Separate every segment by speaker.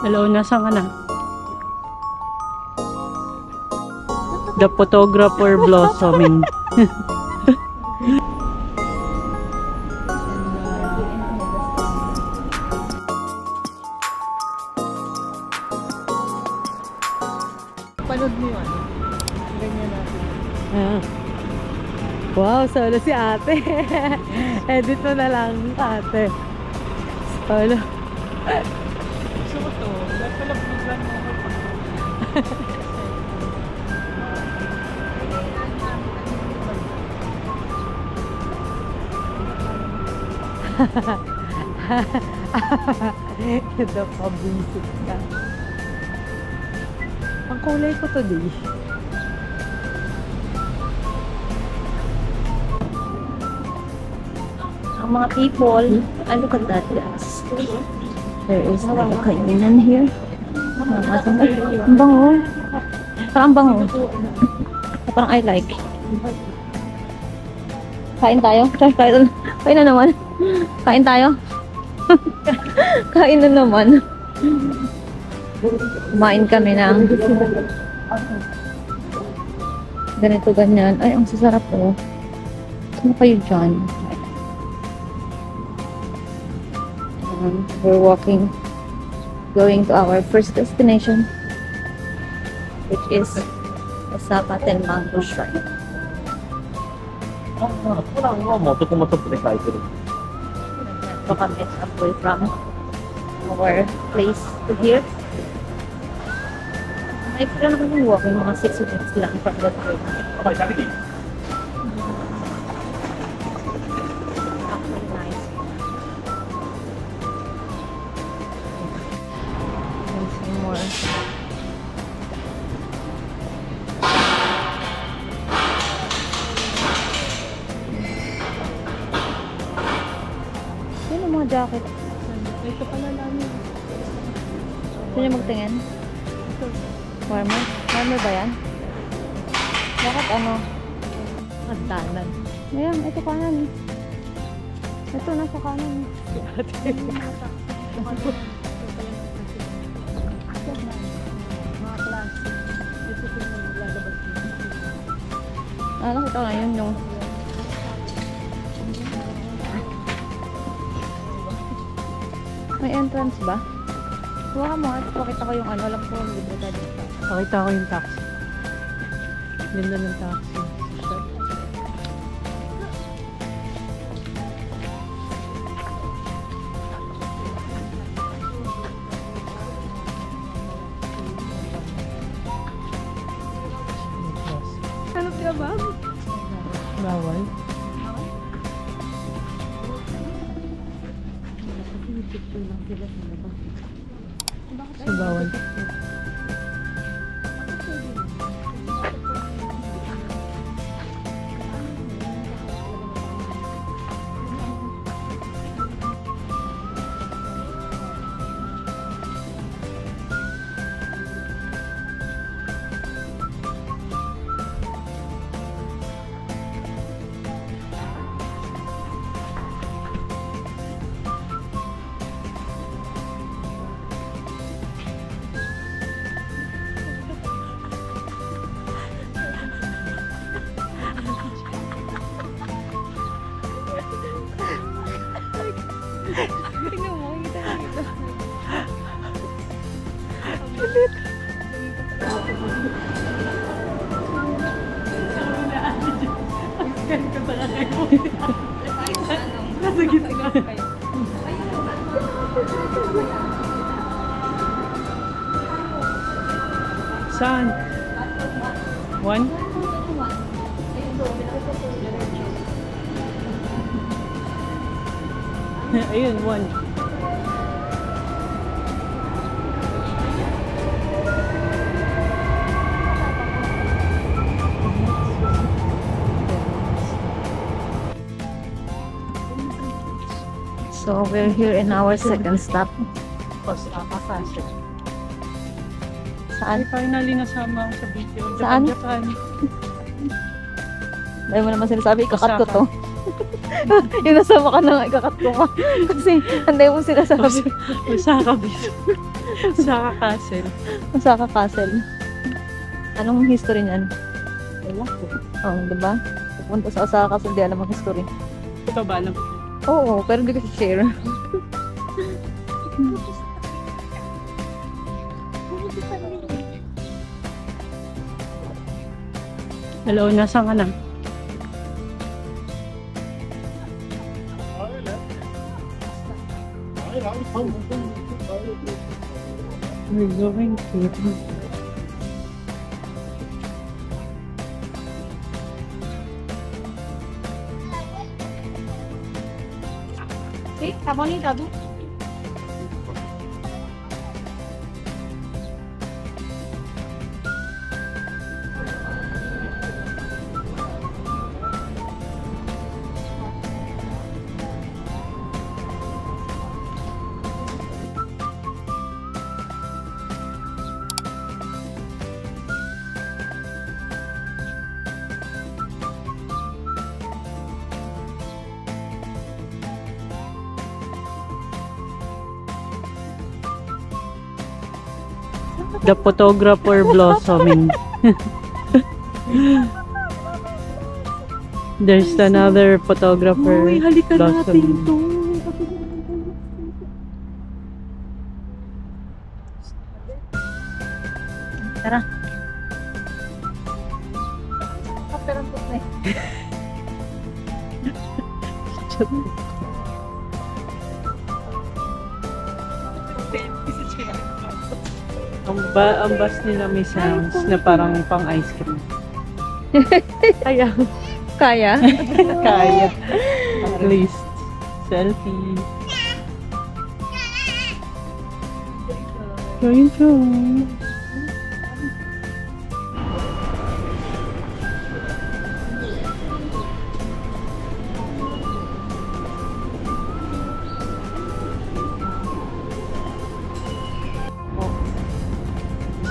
Speaker 1: Hello, nasaan ka na? The photographer blossoming.
Speaker 2: Panood mo yun. Ganyan natin.
Speaker 3: Ah. Wow, solo si ate. Edit mo na lang, ate. Solo.
Speaker 1: Gusto ko to. Dahil pala biglan mo ako pag
Speaker 3: Ito pa, buisit ka. Ang kulay ko today.
Speaker 2: Ang mga people, look at that glass. There is a kainan here. Ang bango. Parang bango. Parang I like. Kain tayo? Kain na naman. Kain tayo? Kain na naman. Kumain kami ng ganito, ganyan. Ay, ang sasarap po. Ano kayo dyan? We're walking, going to our first destination, which is the Zapaten Mango Shrine.
Speaker 4: 普段はもう男もトップで書いてる。
Speaker 2: So kami halfway from our place to here. May pila naman yung walking, mga 6 minutes lang from the train. Actually nice. And some more. Sino mga jacket?
Speaker 1: ito pala namin.
Speaker 2: Sino magtingin? Warmer? Warmer ba yan? Bakit ano?
Speaker 3: Hagdanan.
Speaker 2: Ayan, ito kanan. Ito nasa kanan. Nakita ko na yun yung may entrance ba? Huwag mo, pakita ko yung ano, alam ko yung libre ka dito.
Speaker 1: Pakita ko yung taxi. Ganda ng taxi.
Speaker 3: Ano ka ba?
Speaker 1: Bawal. So, bawal.
Speaker 3: Tingnan mo, kita dito. Nasa gitna.
Speaker 1: Saan? One? Ayun, one.
Speaker 2: So we're here in our second stop. Saan?
Speaker 1: Ay, finally nasama ako sa video.
Speaker 2: Saan?
Speaker 1: Japan.
Speaker 2: Dahil mo naman sinasabi, ikakat ko to. Yung nasama ka na nga, ikakat ko ka. Kasi, anday mo sinasabi.
Speaker 1: Osaka, bis. Osaka Castle.
Speaker 2: Osaka Castle. Anong history niyan?
Speaker 1: Wala ko.
Speaker 2: Oh, di ba? Pupunta sa Osaka Castle, di alam ang history.
Speaker 1: Ito ba alam?
Speaker 2: Oo, pero hindi ko share.
Speaker 1: Hello, nasaan ka na? We're going to...
Speaker 2: Está bonita, ¿tú?
Speaker 1: The photographer blossoming. There's another photographer blossoming.
Speaker 2: Tara. Kaperang na
Speaker 1: Ang bus nila may sounds na parang pang ice cream.
Speaker 2: Kaya. Kaya?
Speaker 1: Kaya. At least. Selfie. Going through.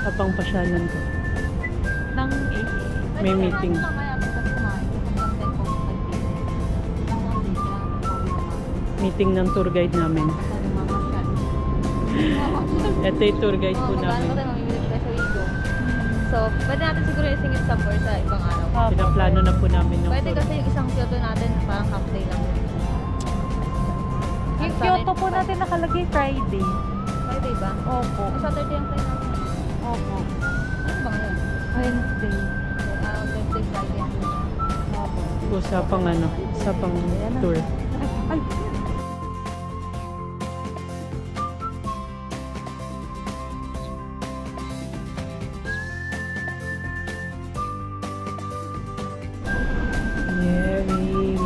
Speaker 1: Isa pang pasyalan ko.
Speaker 2: Nang
Speaker 1: May meeting. Meeting ng tour guide namin. Ito yung tour guide po namin.
Speaker 3: So, pwede natin siguro isingit somewhere sa ibang araw.
Speaker 1: Pinaplano na po namin yung
Speaker 3: Pwede
Speaker 1: tour.
Speaker 3: kasi yung isang Kyoto natin, parang half day lang.
Speaker 2: Yung Kyoto po natin nakalagay Friday.
Speaker 3: Friday ba?
Speaker 2: Opo.
Speaker 3: Ang Saturday ang flight natin.
Speaker 2: Opo.
Speaker 3: Ano ba ngayon?
Speaker 2: Wednesday.
Speaker 3: Wednesday, Friday.
Speaker 1: Usapang ano, usapang tour.
Speaker 2: Ay!
Speaker 1: Yeah, we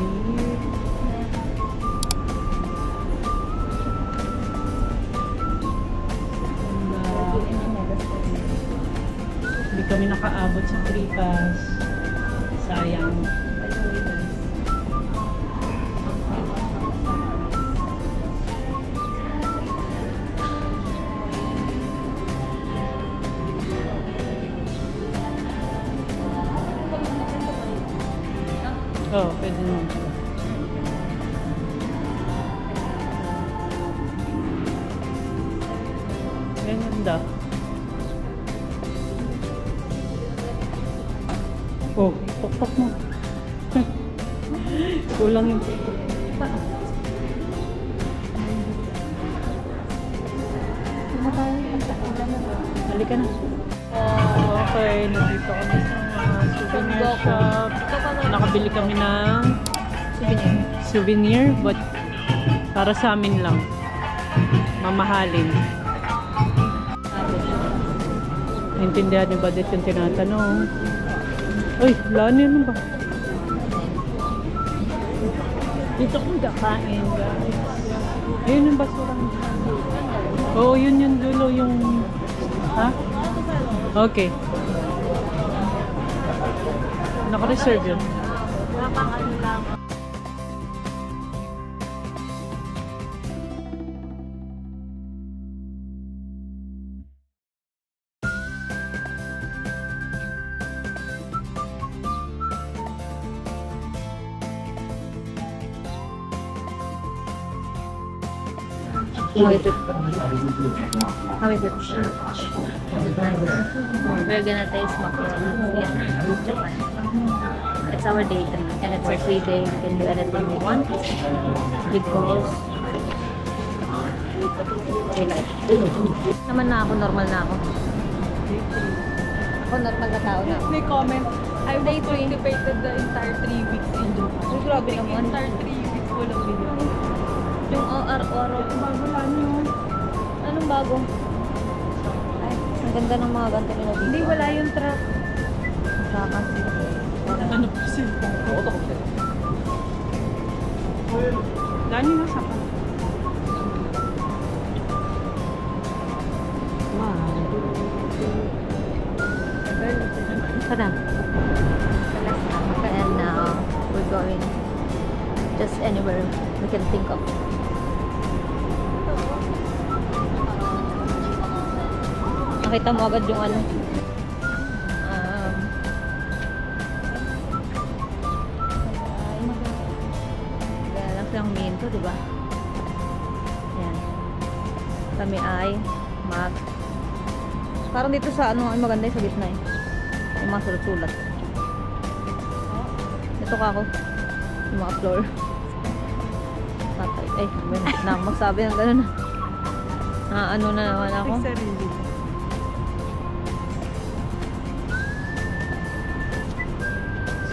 Speaker 1: Hindi kami nakaabot sa Tripas. Sayang. Oh, pwede naman pala. Ang ganda. Oh, pokpok mo. Kulang yung pokpok. Halika na. Oh, okay, nandito kami sa mga souvenir shop. Nakabili kami ng souvenir, but para sa amin lang. Mamahalin. Naintindihan niyo ba dito yung tinatanong? Uy, laan yun ba? Dito kong kakain, guys. Ayun yung basurang. Oo, yun yung dulo, yung... Ha? Okay. Naka-reserve yun.
Speaker 2: How is it? How is it? Is it nice? We're gonna taste macaroni in Japan. It's our day and it's a free day. We can do anything we want because we like it. Naman na ako, normal na ako. Ako normal na tao na ako.
Speaker 1: May comment, I was constipated the entire 3 weeks in Japan.
Speaker 2: Ay, grabe naman.
Speaker 1: Entire 3 weeks walang video.
Speaker 2: Yung OR-OR.
Speaker 1: Bago lang yun.
Speaker 2: Anong bago? Ay, ang ganda ng mga ganito nila dito.
Speaker 1: Hindi, wala yung truck.
Speaker 2: Saka
Speaker 1: Ano po siya? Gani na sa pa.
Speaker 2: Sana. And now we're going just anywhere we can think of. Nakita mo agad yung ano. Kaya lang silang minto, diba? Yan. Kami ay mag... Parang dito sa ano, ay maganda yung sa gitna eh. Yung mga sulat-sulat. Ito ka ako. Yung mga floor. Patay. Ay, na magsabi ng gano'n. Ano na naman ako.
Speaker 1: Sarili.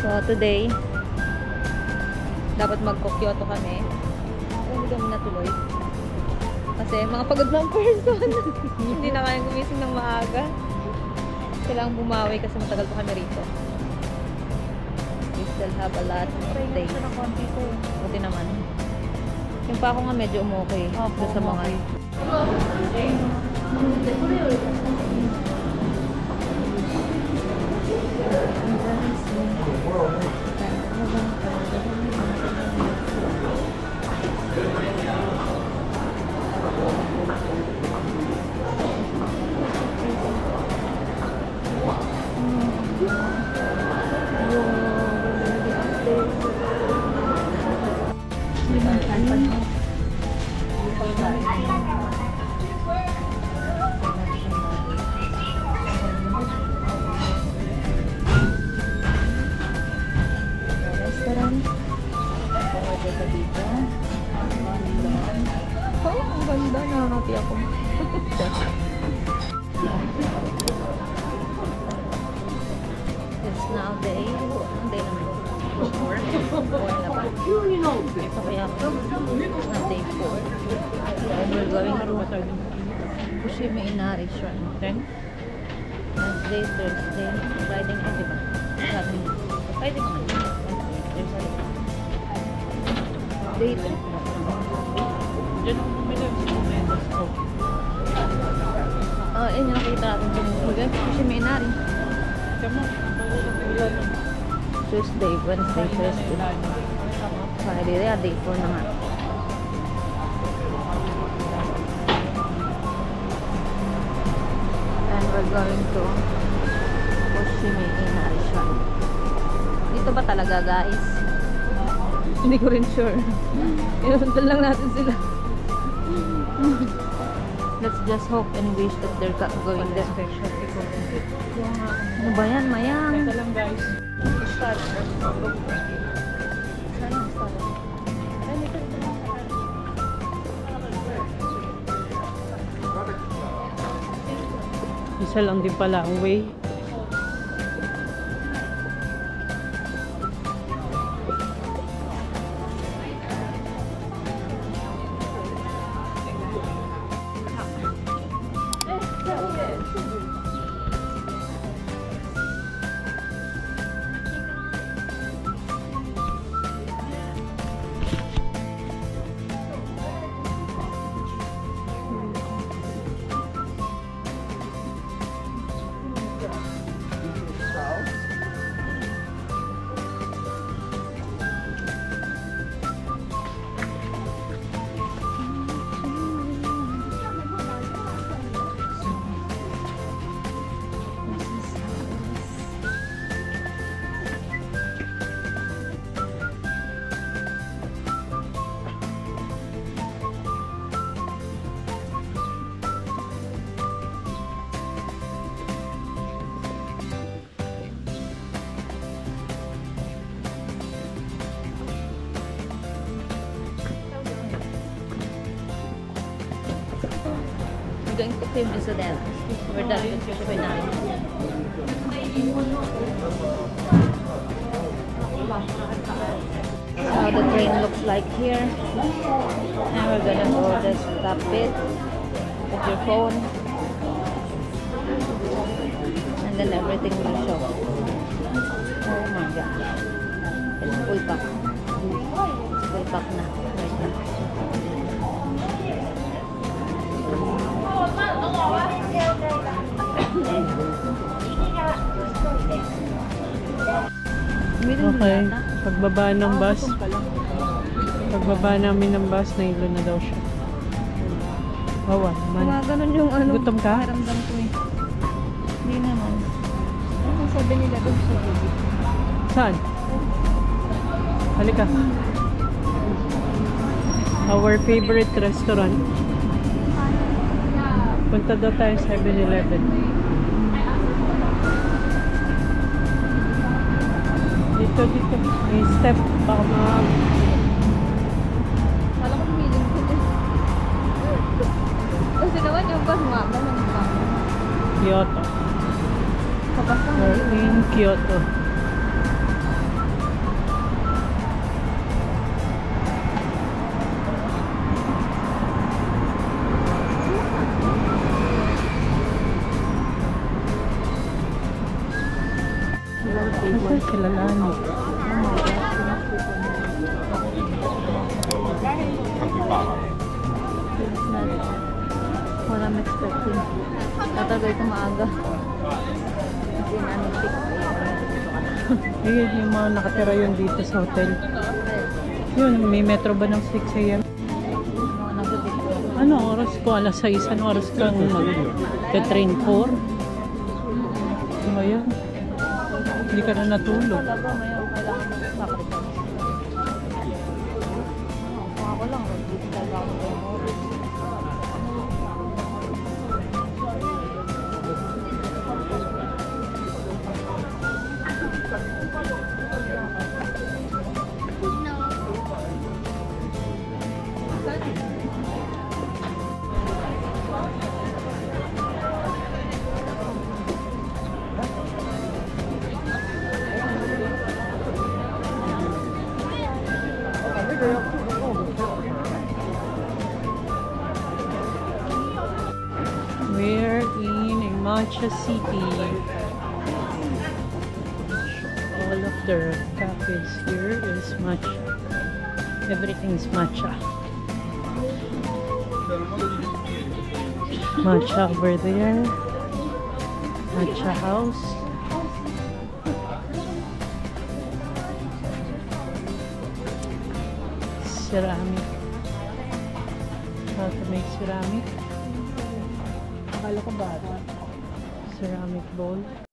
Speaker 2: So today, dapat magko-Kyoto kami. Pero hindi kami natuloy. Kasi mga pagod ng person. Hindi na kayang gumising ng maaga. Kailangang bumawi kasi matagal pa kami rito. We still have a lot of days. Buti naman. Yung pa ako nga medyo umokay. Doon sa mga... Restaurant. Order ka dito. Oh, ang ganda. Nakakati ako. It's now day. Ang day naman. 4 na ba? Ito kaya ako. It's now day 4. And we're going to Fushimi Inari Shrine. Wednesday, Thursday, Friday nga, diba? Sabi niya. Friday nga. Wednesday, Thursday. Day 2.
Speaker 1: Diyan ako bumili sa Momentos ko.
Speaker 2: Yun yung nakita natin dyan. Fushimi Inari.
Speaker 1: Tama, ulan.
Speaker 2: Tuesday, Wednesday, Thursday. Friday, yeah, day 4 na nga. And we're going to Fushimi Inari Shrine. Dito ba talaga, guys? Hindi ko rin sure. Inusundan lang natin sila. Let's just hope and wish that they're going there. Ano ba yan, Mayang?
Speaker 1: Ito lang guys.
Speaker 2: Start. Sana start. Ay, ito lang.
Speaker 1: Isa lang din pala ang way.
Speaker 2: going to film this then. We're done with this by now. So the train looks like here. And we're gonna go just stop it with your phone. And then everything will show. Oh my god. It's full pack. It's full pack na. Right now.
Speaker 1: Okay, pagbaba ng bus. Pagbaba namin ng bus, nailo na daw siya. Bawa naman.
Speaker 2: Gumaganon yung ano.
Speaker 1: Gutom ka?
Speaker 2: Pakiramdam ko eh. Hindi naman. Ano sabi nila doon sa video?
Speaker 1: Saan? Halika. Our favorite restaurant. Punta daw tayo sa 7-Eleven. Dito. May step. Baka
Speaker 3: Kala ko feeling ko din. Kasi naman yung bus mama ng mama.
Speaker 1: Kyoto. We're in Kyoto. Kasi kilalanin.
Speaker 2: What I'm expecting. Tatagay ko maaga. Kasi namin 6
Speaker 1: Eh, yung mga nakatira yun dito sa hotel. Yun, may metro ba ng 6 a.m.?
Speaker 2: mga nagdating ko.
Speaker 1: Ano oras ko? Alas 6. Ano oras kang mag-train 4? Ano yan? Hindi ka na natulog.
Speaker 2: Talaga ngayon kailangan mo sacrifice. Ako lang, dito talaga ako ng oras.
Speaker 1: We're in a matcha city. All of the cafes here is matcha. Everything's matcha. Matcha over there. Matcha house. Ceramic. How to make ceramic.
Speaker 3: Akala ko bata.
Speaker 1: Ceramic bowl.